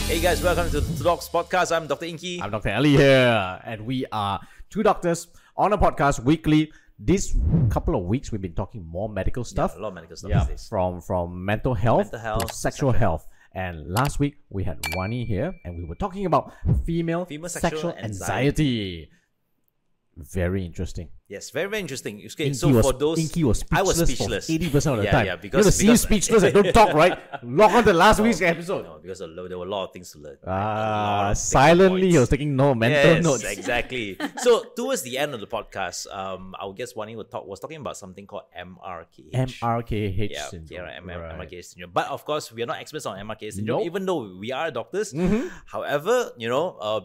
Hey guys, welcome to the Two Docs Podcast. I'm Dr. Ingky. I'm Dr. Ali here, and we are two doctors on a podcast weekly. This couple of weeks, we've been talking more medical stuff. Yeah, a lot of medical stuff these days. From mental health to sexual health. And last week, we had Wani here, and we were talking about female sexual anxiety. Very interesting. Yes, very, very interesting. Okay, Ingky was speechless, I was speechless for 80% of the time. Yeah, because speechless and don't talk, right? Log on to last week's episode. No, because there were a lot of things to learn. Silently, he was taking mental notes. Yes, exactly. So towards the end of the podcast, our guest Wani was talking about something called MRKH. MRKH syndrome. MRKH syndrome. But of course, we are not experts on MRKH syndrome, even though we are doctors. However,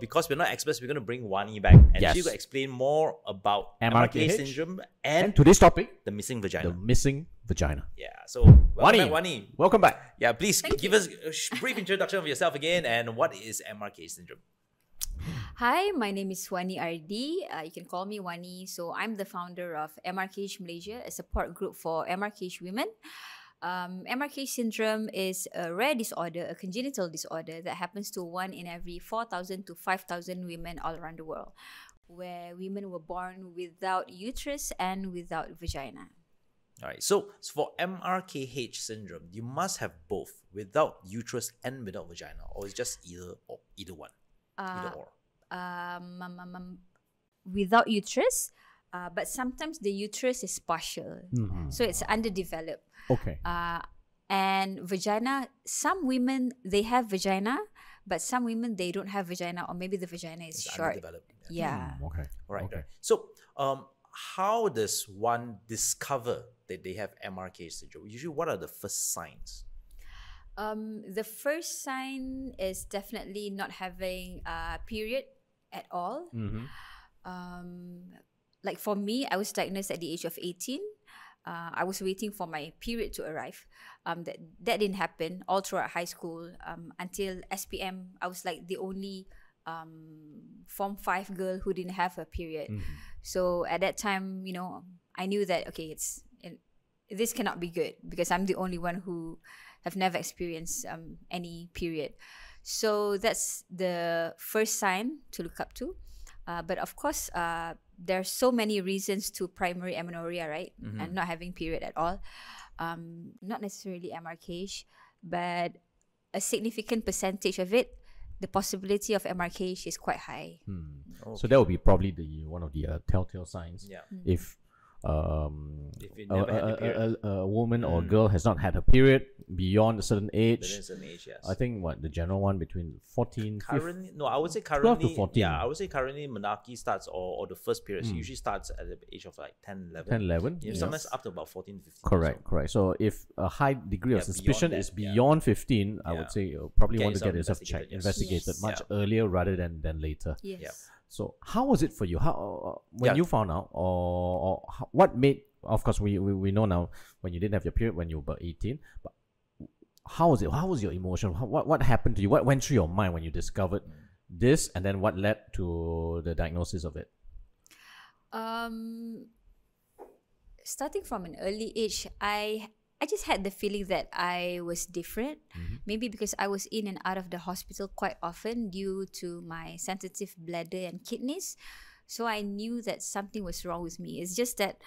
because we're not experts, we're going to bring Wani back, and she's going to explain more about MRKH syndrome and today's topic, the missing vagina. The missing vagina. Yeah. So, Wani, welcome back. Yeah, please give us a brief introduction of yourself again, and what is MRKH syndrome? Hi, my name is Wani Ardy. You can call me Wani. So I'm the founder of MRKH Malaysia, a support group for MRKH women. MRKH syndrome is a rare disorder, a congenital disorder that happens to 1 in every 4,000 to 5,000 women all around the world, where women were born without uterus and without vagina. All right. So for MRKH syndrome, you must have both, without uterus and without vagina, or it's just either one, either or. Without uterus, but sometimes the uterus is partial, so it's underdeveloped. Okay. And vagina, some women they have vagina, but some women they don't have vagina, or maybe the vagina is short. Underdeveloped. Yeah. Okay. All right. Okay. Right. So, how does one discover that they have MRKH syndrome? Usually, what are the first signs? The first sign is definitely not having a period at all. Like for me, I was diagnosed at the age of 18. I was waiting for my period to arrive. That didn't happen all throughout high school. Until SPM, I was like the only Form 5 girl who didn't have a period. So at that time, I knew that, okay, this cannot be good because I'm the only one who have never experienced any period. So that's the first sign to look up to. But of course, there are so many reasons to primary amenorrhea, right? And not having period at all. Not necessarily MRKH, but a significant percentage of it, the possibility of MRKH is quite high. Okay. So that would be probably one of the telltale signs. Yeah. If you never had a period. A woman or a girl has not had a period beyond a certain age. Yes. I think the general one between 14, currently, 15, no, I would say currently 12 to 14. Yeah, I would say currently menarche starts or the first period usually starts at the age of like 10, 11. 10, 11. Yeah, sometimes up to about 14, 15. Correct. So if a high degree of suspicion is beyond 15, I would say you probably want to get yourself checked, investigated much earlier rather than later. Yes. Yeah. So how was it for you? How when you found out, or what made? Of course, we know now when you didn't have your period when you were about 18. But how was it? How was your emotion? What happened to you? What went through your mind when you discovered this, and then what led to the diagnosis of it? Starting from an early age, I just had the feeling that I was different. Maybe because I was in and out of the hospital quite often due to my sensitive bladder and kidneys. So I knew that something was wrong with me. It's just that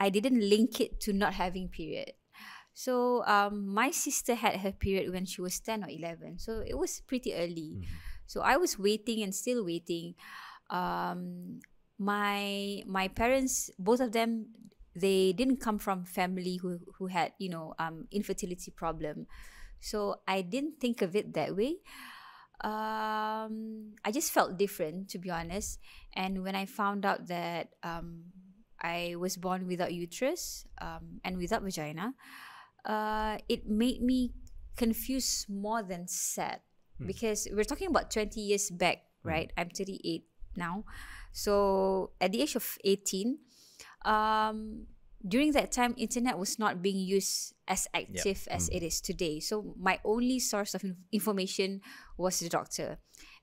I didn't link it to not having period. So my sister had her period when she was 10 or 11. So it was pretty early. So I was waiting and still waiting. My parents, both of them, they didn't come from family who had, infertility problem. So I didn't think of it that way. I just felt different, to be honest. And when I found out that I was born without uterus and without vagina, it made me confused more than sad. Because we're talking about 20 years back, right? I'm 38 now. So at the age of 18, during that time, internet was not being used as active as it is today. So my only source of information was the doctor.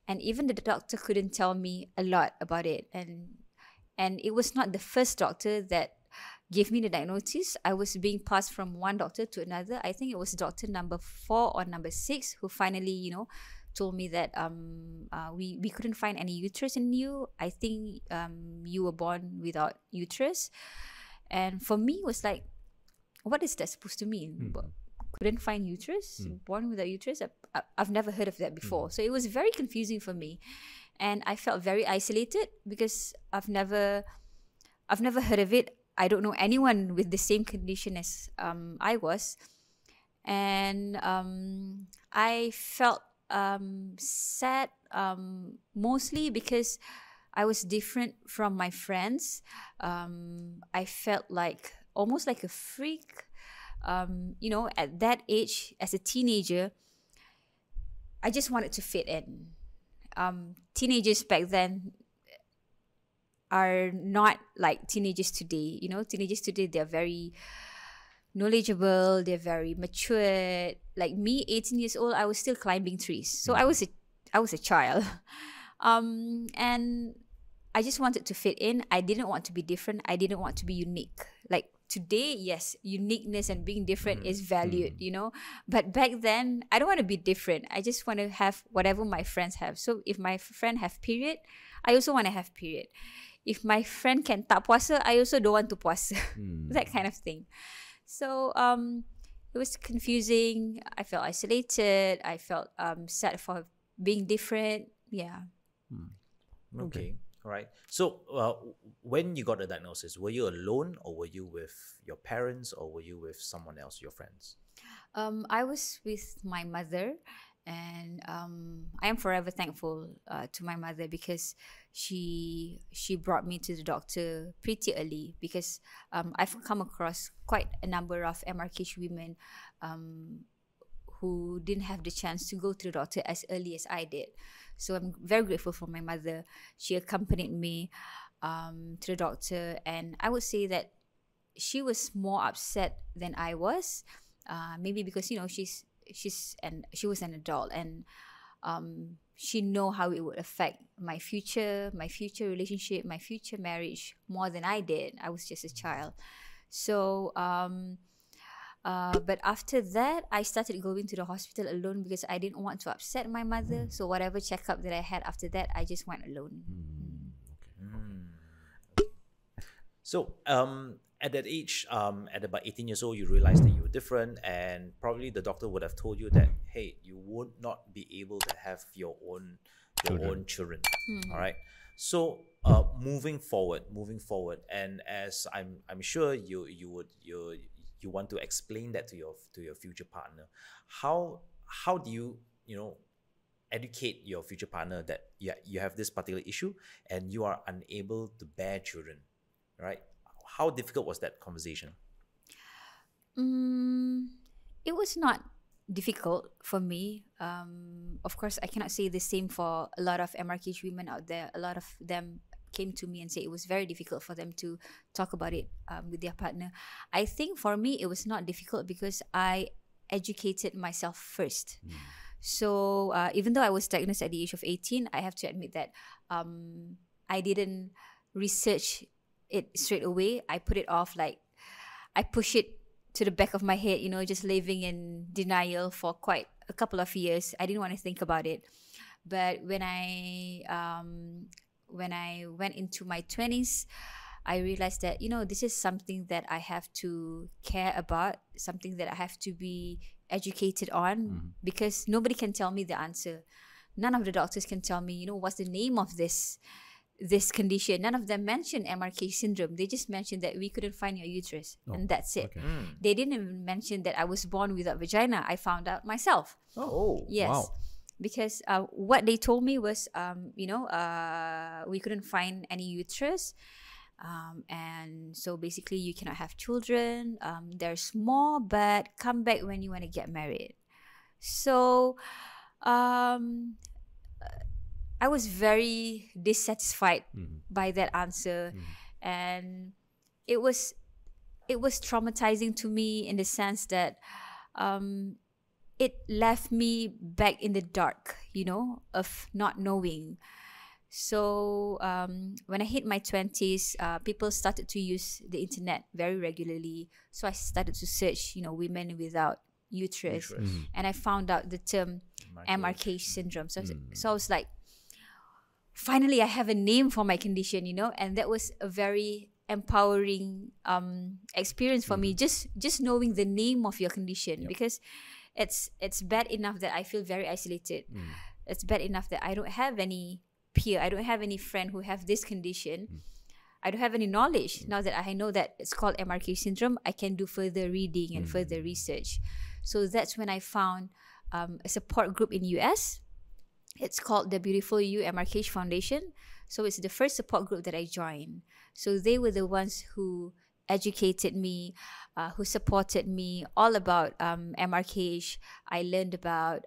And even the doctor couldn't tell me a lot about it. And it was not the first doctor that gave me the diagnosis. I was being passed from one doctor to another. I think it was doctor number 4 or number 6 who finally, told me that we couldn't find any uterus in you. I think you were born without uterus. And for me, it was like, what is that supposed to mean? Couldn't find uterus, born without uterus? I've never heard of that before. So it was very confusing for me. And I felt very isolated because I've never heard of it. I don't know anyone with the same condition as I was. And I felt sad mostly because I was different from my friends. I felt like almost like a freak. You know, at that age, as a teenager, I just wanted to fit in. Teenagers back then are not like teenagers today. You know, teenagers today, they're very knowledgeable, they're very mature. Like me, 18 years old, I was still climbing trees. So I was a child. And I just wanted to fit in. I didn't want to be different. I didn't want to be unique. Like today, yes, uniqueness and being different is valued, you know. But back then, I don't want to be different. I just want to have whatever my friends have. So if my friend have period, I also want to have period. If my friend can tak puasa, I also don't want to puasa. That kind of thing. So it was confusing. I felt isolated. I felt sad for being different. Yeah. Okay. All right. So when you got the diagnosis, were you alone or were you with your parents or were you with someone else, your friends? I was with my mother, and I am forever thankful to my mother because she brought me to the doctor pretty early, because I've come across quite a number of MRKH women who didn't have the chance to go to the doctor as early as I did. So I'm very grateful for my mother. She accompanied me to the doctor, and I would say that she was more upset than I was. Maybe because, you know, she was an adult, and she know how it would affect my future relationship, my future marriage more than I did. I was just a child. So but after that, I started going to the hospital alone because I didn't want to upset my mother. So whatever checkup that I had after that, I just went alone. So at that age, at about 18 years old, you realized that you were different, and probably the doctor would have told you that, hey, you would not be able to have your own children. All right. So moving forward, and as I'm sure you want to explain that to your future partner, how do you educate your future partner that you have this particular issue and you are unable to bear children, right? How difficult was that conversation? It was not difficult for me. Of course, I cannot say the same for a lot of MRKH women out there. A lot of them came to me and said it was very difficult for them to talk about it with their partner. I think for me, it was not difficult because I educated myself first. So even though I was diagnosed at the age of 18, I have to admit that I didn't research it straight away. I put it off, like I push it to the back of my head, just living in denial for quite a couple of years. I didn't want to think about it. But when I went into my 20s, I realized that, this is something that I have to care about, something that I have to be educated on, because nobody can tell me the answer. None of the doctors can tell me, what's the name of this condition. None of them mentioned MRKH syndrome. They just mentioned that we couldn't find your uterus, and that's it. Okay. They didn't even mention that I was born without vagina. I found out myself. Oh, yes. Wow. Because what they told me was, we couldn't find any uterus. And so basically you cannot have children. They're small, but come back when you want to get married. So I was very dissatisfied by that answer. And it was traumatizing to me in the sense that it left me back in the dark, of not knowing. So when I hit my 20s, people started to use the internet very regularly. So I started to search, women without uterus. And I found out the term MRKH syndrome. So I was like, finally, I have a name for my condition, you know, and that was a very empowering experience for me. Just knowing the name of your condition, because it's bad enough that I feel very isolated. It's bad enough that I don't have any peer, I don't have any friend who have this condition. I don't have any knowledge. Now that I know that it's called MRKH syndrome, I can do further reading and further research. So that's when I found a support group in US. It's called the Beautiful You MRKH Foundation. So it's the first support group that I joined. So they were the ones who educated me, who supported me all about MRKH. I learned about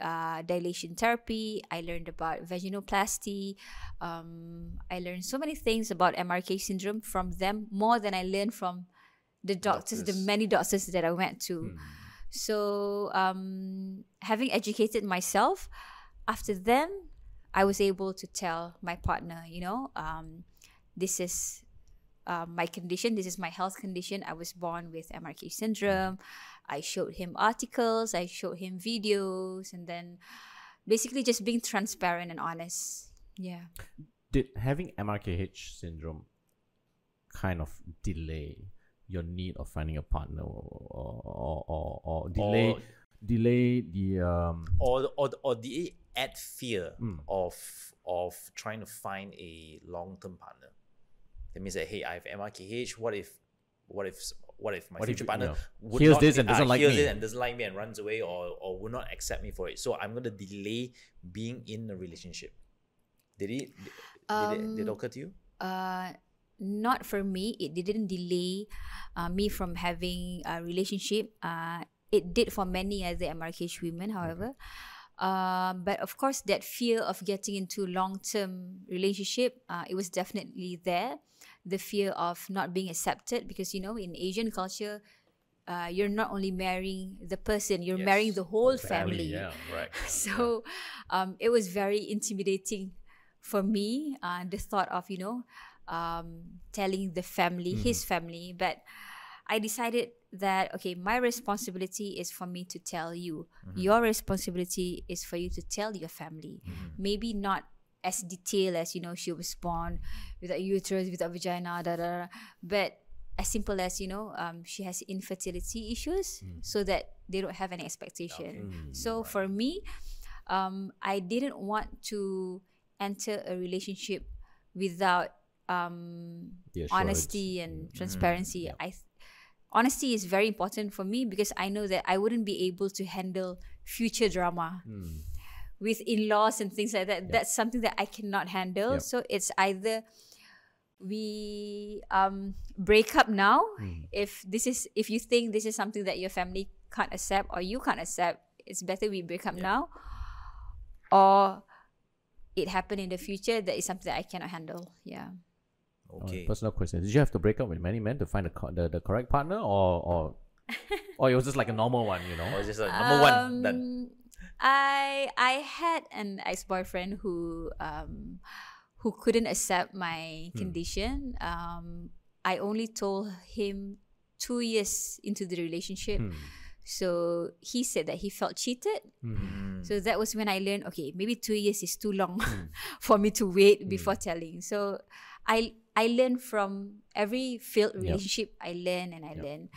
dilation therapy. I learned about vaginoplasty. I learned so many things about MRKH syndrome from them, more than I learned from the doctors, the many doctors that I went to. So having educated myself, after then, I was able to tell my partner, you know, this is my condition, this is my health condition. I was born with MRKH syndrome. I showed him articles, I showed him videos, and then basically just being transparent and honest. Yeah. Did having MRKH syndrome kind of delay your need of finding a partner, or delay the or did it add fear of trying to find a long-term partner? That means that, hey, I have MRKH. What if my future partner would hears not, this and doesn't like me, and doesn't like me and runs away, or will not accept me for it? So I'm going to delay being in a relationship. Did it occur to you? Not for me. It didn't delay me from having a relationship. It did for many other MRKH women, however. But of course, that fear of getting into long-term relationship, it was definitely there. The fear of not being accepted, because, you know, in Asian culture, you're not only marrying the person, you're marrying the whole family. Yeah, right. So it was very intimidating for me, the thought of, you know, telling the family, his family. But I decided that, okay, my responsibility is for me to tell you. Your responsibility is for you to tell your family. Maybe not as detailed as, you know, she was born without uterus, without vagina, but as simple as, you know, she has infertility issues, so that they don't have any expectation. So for me, I didn't want to enter a relationship without honesty and transparency. Honesty is very important for me, because I know that I wouldn't be able to handle future drama with in-laws and things like that. That's something that I cannot handle. So it's either we break up now, if you think this is something that your family can't accept or you can't accept, it's better we break up now, or it happen in the future, that is something that I cannot handle. Okay. Personal question: did you have to break up with many men to find the correct partner, or it was just like a normal one, you know? Or just like number one done? I had an ex-boyfriend who couldn't accept my condition. I only told him 2 years into the relationship. So he said that he felt cheated. So that was when I learned, okay, maybe 2 years is too long for me to wait before telling. So I learned from every failed relationship. I learned and I learned.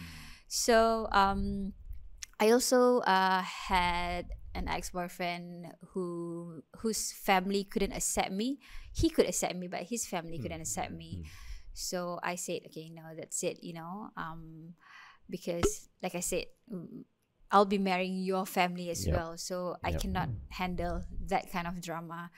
So I also had an ex-boyfriend whose family couldn't accept me. He could accept me, but his family couldn't accept me. So I said, okay, no, that's it, you know, because like I said, I'll be marrying your family as well. So I cannot handle that kind of drama.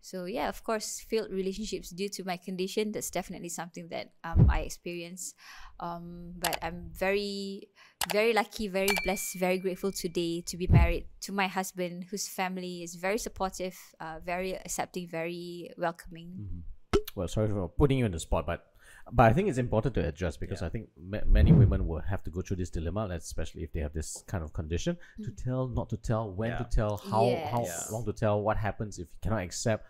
So yeah, of course, failed relationships due to my condition, that's definitely something that I experienced. But I'm very, very lucky, very blessed, very grateful today to be married to my husband, whose family is very supportive, very accepting, very welcoming. Well, sorry for putting you on the spot, but I think it's important to address, because I think many women will have to go through this dilemma, especially if they have this kind of condition, to tell, not to tell, when to tell, how long to tell, what happens if you cannot accept,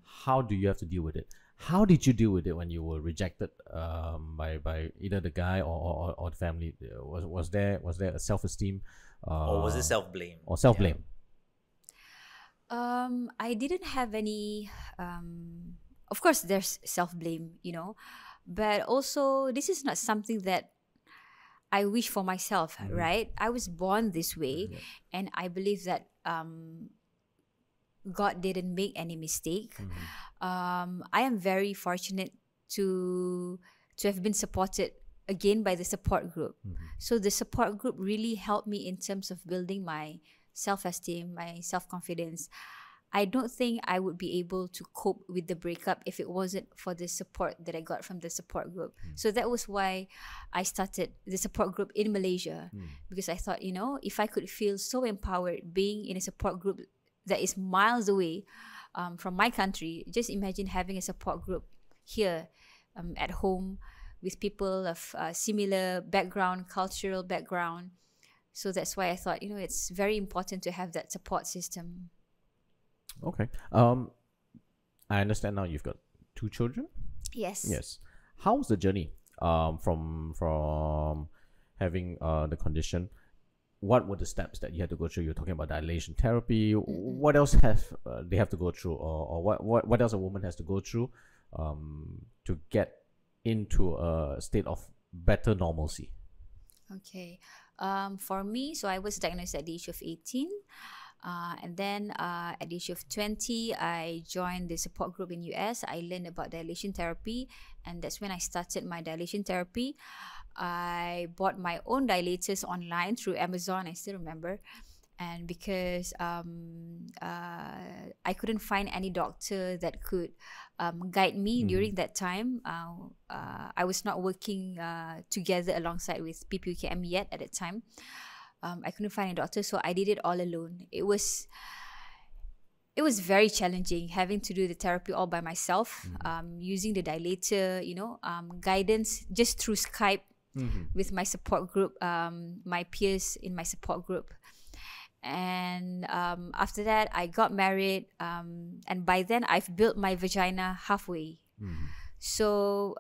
how do you have to deal with it? How did you deal with it when you were rejected by either the guy or the family? Was there a self-esteem or was it self-blame? Or self-blame? I didn't have any. Of course, there's self-blame, but also this is not something that I wish for myself, right? I was born this way, and I believe that God didn't make any mistake. I am very fortunate to have been supported again by the support group. So the support group really helped me in terms of building my self-esteem, my self-confidence. I don't think I would be able to cope with the breakup if it wasn't for the support that I got from the support group. So that was why I started the support group in Malaysia, because I thought, if I could feel so empowered being in a support group that is miles away from my country, just imagine having a support group here at home with people of similar background, cultural background. So that's why I thought, it's very important to have that support system. Okay. I understand now you've got 2 children? Yes. Yes. How's the journey from having the condition? What were the steps that you had to go through? You're talking about dilation therapy. What else have they have to go through, or what else a woman has to go through to get into a state of better normalcy? Okay. For me, so I was diagnosed at the age of 18. And then at the age of 20, I joined the support group in US. I learned about dilation therapy, and that's when I started my dilation therapy. I bought my own dilators online through Amazon, I still remember. And because I couldn't find any doctor that could guide me during that time, I was not working together alongside with PPUKM yet at that time. I couldn't find a doctor, so I did it all alone. It was very challenging having to do the therapy all by myself, using the dilator, guidance just through Skype with my support group, my peers in my support group. And after that, I got married, and by then I've built my vagina halfway. So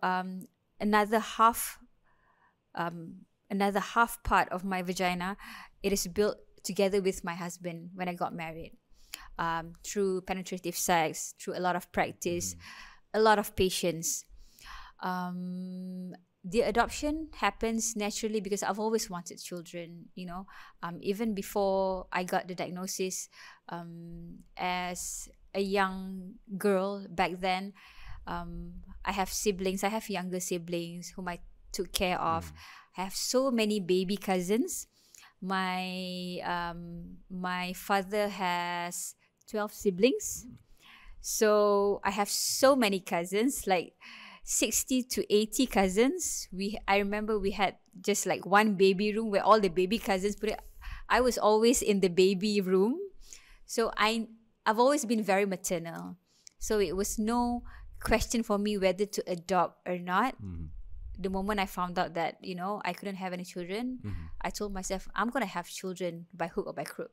another half part of my vagina, it is built together with my husband when I got married, through penetrative sex, through a lot of practice, a lot of patience. The adoption happens naturally because I've always wanted children, even before I got the diagnosis. As a young girl back then, I have siblings. I have younger siblings whom I took care of. I have so many baby cousins. My father has 12 siblings. So I have so many cousins, like 60 to 80 cousins. I remember we had just like one baby room where all the baby cousins put it. I was always in the baby room. So I've always been very maternal. So it was no question for me whether to adopt or not. The moment I found out that, I couldn't have any children, I told myself, I'm going to have children by hook or by crook.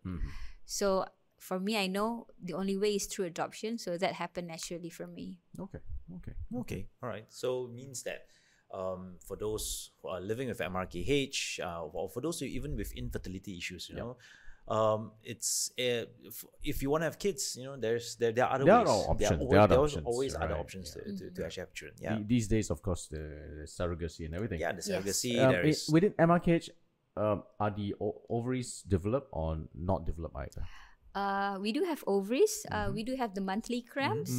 So for me, I know the only way is through adoption. So that happened naturally for me. Okay. All right. So it means that for those who are living with MRKH, or for those who even with infertility issues, it's if you want to have kids, there are other ways. Options. There are always other options to actually have children. Yeah. These days, of course, the surrogacy and everything. Yeah, the surrogacy. Yes. Within MRKH, are the ovaries developed or not developed either? We do have ovaries. We do have the monthly cramps,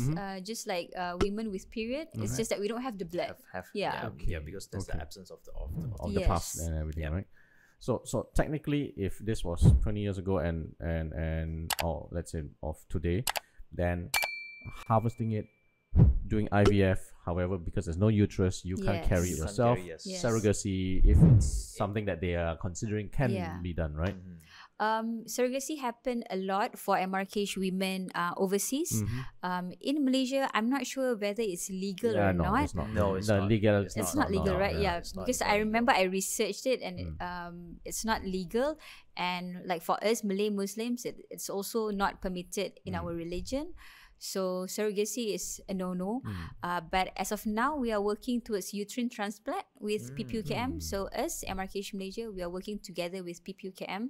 just like women with period. It's just that we don't have the blood. Because there's the absence of the pus and everything, right? So technically, if this was 20 years ago and or let's say of today, then harvesting it, doing IVF, however, because there's no uterus, you can't carry it yourself. Surrogacy, if it's something that they are considering, can be done, right? Surrogacy happened a lot for MRKH women overseas. In Malaysia, I'm not sure whether it's legal or not. It's not. No, it's not legal. It's not legal, right? Yeah, because I remember I researched it and it's not legal. And like for us Malay Muslims, it's also not permitted in our religion. So surrogacy is a no-no. But as of now, we are working towards uterine transplant with PPUKM. So us, MRKH Malaysia, we are working together with PPUKM.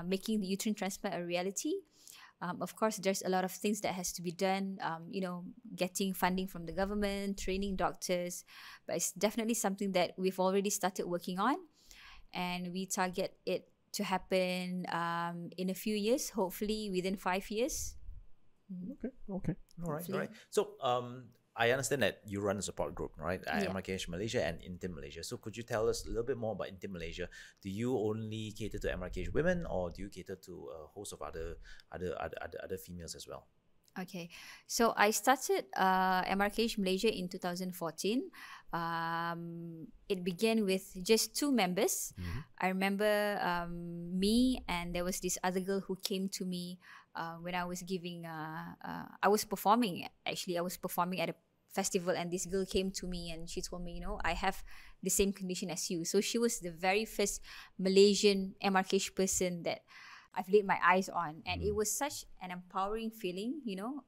making the uterine transplant a reality. Of course, there's a lot of things that has to be done, getting funding from the government, training doctors, but it's definitely something that we've already started working on, and we target it to happen in a few years, hopefully within 5 years. Okay. All right. So, I understand that you run a support group, right? MRKH Malaysia and Ingky Malaysia. So could you tell us a little bit more about Ingky Malaysia? Do you only cater to MRKH women, or do you cater to a host of other females as well? Okay, so I started MRKH Malaysia in 2014. It began with just 2 members. I remember me, and there was this other girl who came to me when I was giving, I was performing at a festival, and this girl came to me and she told me, I have the same condition as you. So she was the very first Malaysian MRKH person that I've laid my eyes on, and it was such an empowering feeling,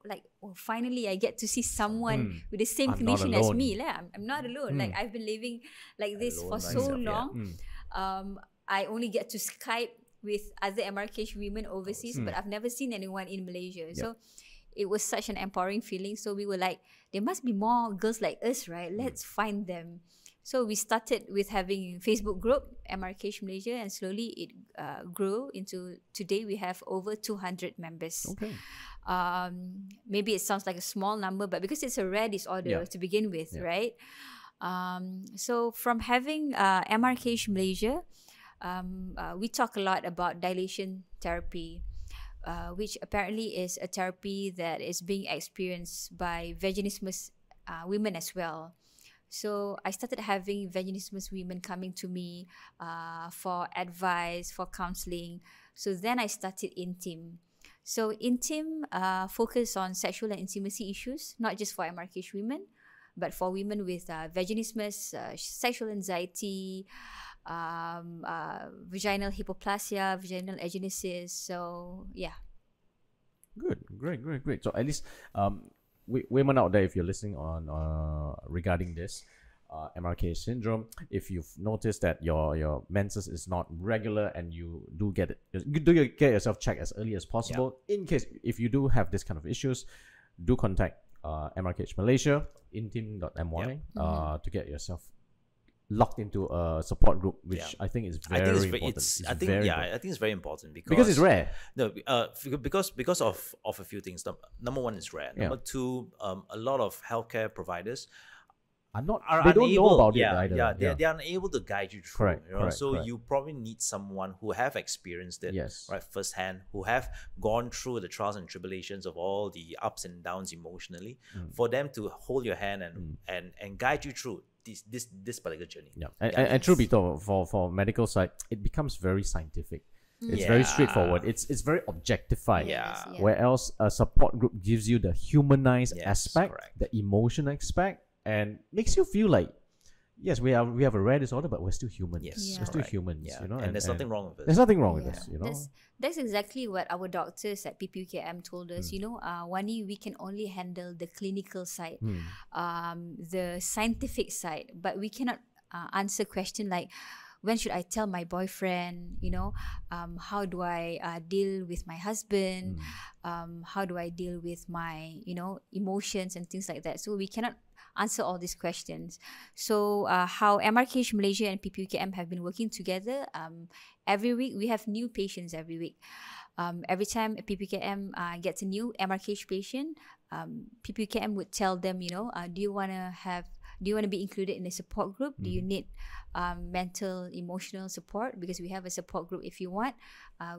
like, oh, finally I get to see someone with the same condition as me. I'm not alone. Like, I've been living like this for so long. I only get to Skype with other MRKH women overseas, but I've never seen anyone in Malaysia. So it was such an empowering feeling. So we were like, there must be more girls like us, right? Let's find them. So we started with having Facebook group, MRKH Malaysia, and slowly it grew into, today we have over 200 members. Okay. Maybe it sounds like a small number, but because it's a rare disorder to begin with, right? So from having MRKH Malaysia, we talk a lot about dilation therapy, which apparently is a therapy that is being experienced by vaginismus women as well. So I started having vaginismus women coming to me for advice, for counseling. So then I started Ingky. So Ingky focus on sexual and intimacy issues, not just for MRKH women, but for women with vaginismus, sexual anxiety, vaginal hypoplasia, vaginal agenesis. So yeah. Good, great. So at least women out there, if you're listening on regarding this MRKH syndrome, if you've noticed that your menses is not regular and you do get yourself checked as early as possible. In case if you do have this kind of issues, do contact MRKH Malaysia, intim.my to get yourself locked into a support group, which I think is very important. I think it's very important because it's rare. No, because of a few things. Number one, it's rare. Number two, a lot of healthcare providers they don't know about it either. They are unable to guide you through. Correct. You probably need someone who have experienced it, right, firsthand, who have gone through the trials and tribulations of all the ups and downs emotionally, for them to hold your hand and guide you through this particular journey. And truth be told, for medical side, it becomes very scientific. It's very straightforward. It's very objectified. Where else a support group gives you the humanized aspect, the emotional aspect, and makes you feel like, yes, we have a rare disorder, but we're still human. We're still humans. And there's nothing wrong with it. There's nothing wrong with this. That's exactly what our doctors at PPUKM told us. Wani, we can only handle the clinical side, the scientific side, but we cannot answer question like, when should I tell my boyfriend? How do I deal with my husband? How do I deal with my emotions and things like that? So we cannot answer all these questions. So how MRKH Malaysia and PPUKM have been working together, every week we have new patients every week. Every time PPUKM gets a new MRKH patient, PPUKM would tell them, do you want to be included in a support group? Do you need mental, emotional support? Because we have a support group. If you want,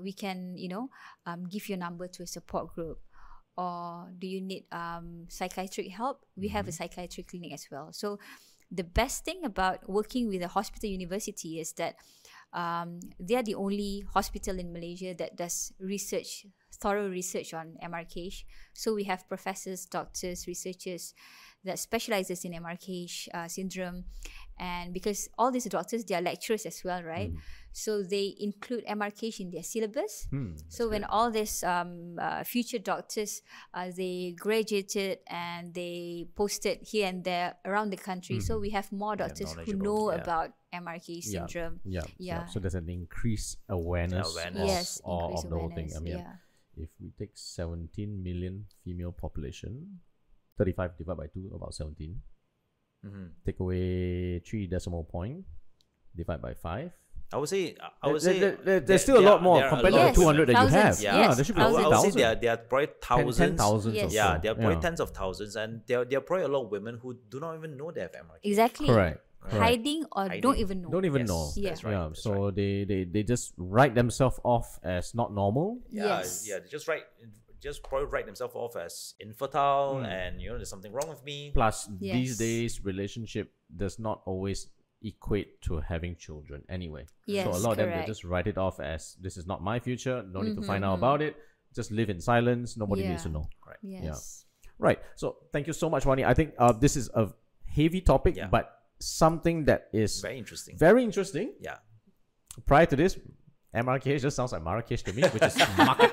we can, give your number to a support group. Or do you need psychiatric help? We have a psychiatric clinic as well. So the best thing about working with a hospital university is that they are the only hospital in Malaysia that does thorough research on MRKH. So we have professors, doctors, researchers that specializes in MRKH syndrome, And because all these doctors, they are lecturers as well, right? So they include MRKH in their syllabus. So when all these future doctors, they graduated and they posted here and there around the country. So we have more doctors who know about MRKH syndrome. So there's an increased awareness, Yes, of increased the whole thing. awareness. I mean, if we take 17 million female population, 35 divided by 2, about 17. Take away 3 decimal point, divide by 5. I would say there's still a lot more compared to the 200 that you have. Yes, there should be I would say 10,000. there are probably thousands. 10,000 Yes. or so. Yeah, there are probably tens of thousands, and there are probably a lot of women who do not even know they have MRKH. Exactly. Correct. Hiding or don't even know. Don't even know. Yeah. That's right. Yeah. That's So right. they just write themselves off as not normal. Yes. Yeah, they just probably write themselves off as infertile, and there's something wrong with me. Plus, Yes. these days, relationship does not always equate to having children anyway. Yes, So a lot of them, they correct. just write it off as, this is not my future, no need to find out about it, just live in silence, nobody needs to know. Yes. Right. So thank you so much, Wani. I think this is a heavy topic, but something that is Very interesting. very interesting. Yeah. Prior to this, MRKH just sounds like Marrakesh to me, which is market.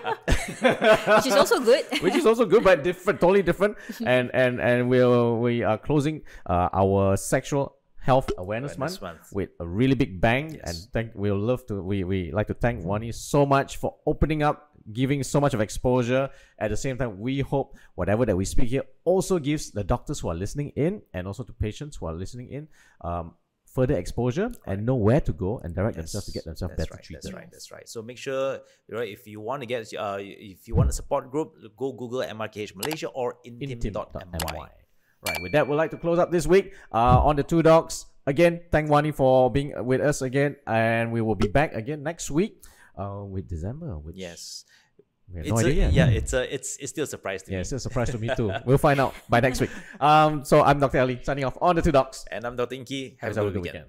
Which is also good. Which is also good, but different, totally different. And we are closing our sexual health awareness month with a really big bang. Yes. And we like to thank Wani so much for opening up, giving so much of exposure. At the same time, we hope whatever that we speak here also gives the doctors who are listening in, and also to patients who are listening in, further exposure and know where to go and direct themselves to get themselves better treated. That's right. So make sure, if you want to get, if you want a support group, go Google MRKH Malaysia or intim.my. Right. With that, we'd like to close up this week on the Two Dogs. Again, thank Wani for being with us again, and we will be back again next week with December. Which Yes. we have no idea yet. It's still a surprise to me. Yeah, it's still a surprise to me too. We'll find out by next week. So I'm Dr. Ali signing off on the Two Dogs. And I'm Dr. Inky. Have a good weekend.